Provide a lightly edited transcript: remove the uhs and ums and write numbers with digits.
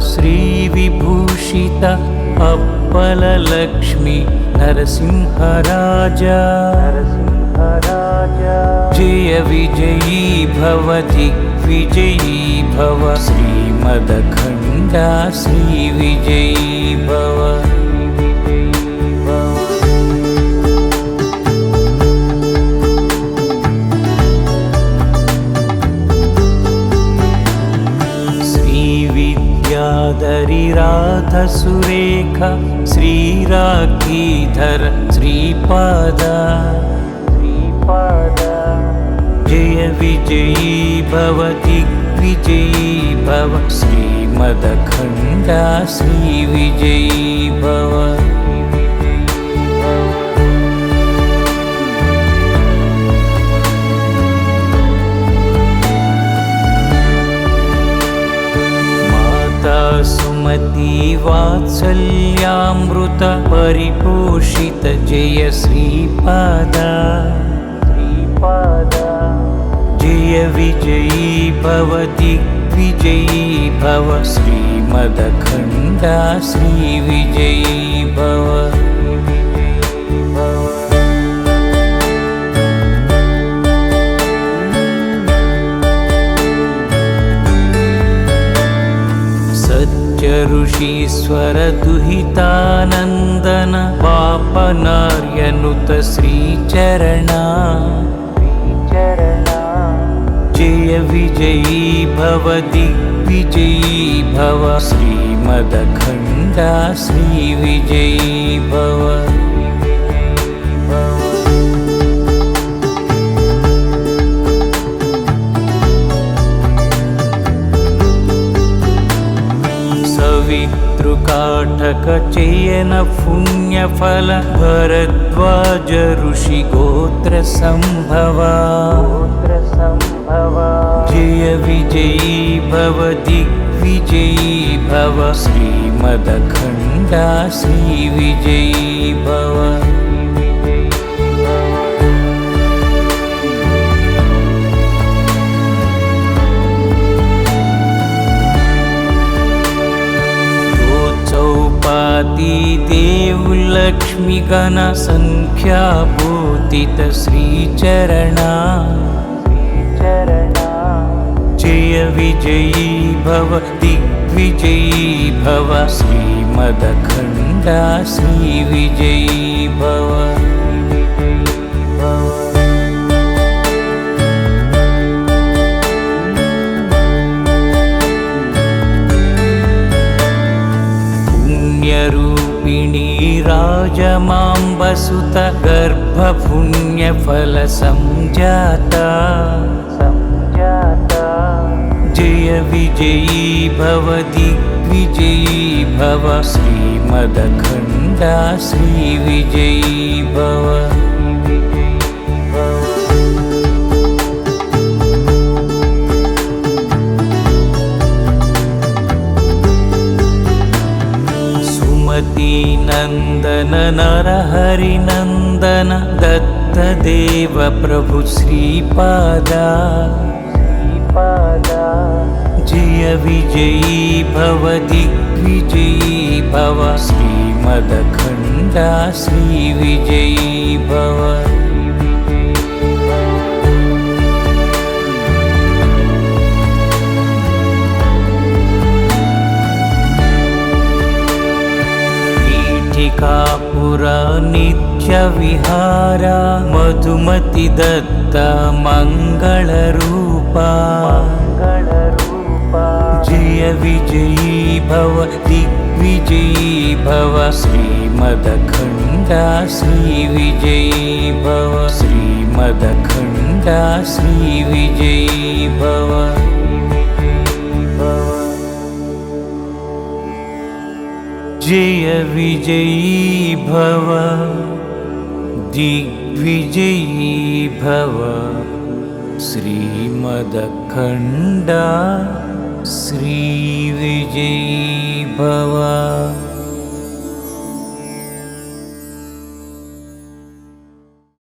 श्रीविभूषित अप्पललक्ष्मी नरसिंहराजा जय विजयी भव दिग्विजयी भव श्रीमदखण्डा श्रीविजयी भव। श्रीविद्याधरीराधसुरेखा श्रीराखीधर श्रीपादा जय विजयी भव दिग्विजयी भव श्रीमदखण्डा श्रीविजयी भव। सुमती वात्सल्यामृत परिपोषित जय श्रीपादा जय विजयी भव दिग्विजयी भव श्रीमदखण्डा श्रीविजयी भव। ऋषीश्वर दुहितानन्दन पापनार्यनुत श्रीचरणा जय विजयी भव दिग्विजयी भव श्रीमदखण्डा श्रीविजयी भव। काठकचयन पुण्यफल भरद्वाज ऋषि गोत्र संभवा जय विजयी भव दिग्विजयी भव श्रीमदखण्डा श्रीविजयी भव। देवलक्ष्मीगण संख्याभूतित श्रीचरणा जय विजयी भव दिग्विजयी भव श्रीमदखण्डा श्रीविजयी भव। राजमाम्बसुत गर्भपुण्यफल संजाता जय विजयी भव दिग्विजयी भव श्रीमदखण्डा श्रीविजयी भव। नंदन नरहरिनंदन दत्तदेव प्रभु श्रीपादा जय विजयी भव दिग्विजयी भव श्रीमदखण्डा श्रीविजयी भव। कापुरा नित्य विहारा मधुमति दत्ता मंगलरूपा जय विजयी भव दिग्विजयी भव श्रीमदखण्डा श्रीविजयी भव श्रीमदखण्डा श्रीविजयी भव। जय विजयी भव दिग्विजयी भव श्रीमदखण्डा श्रीविजयी भव।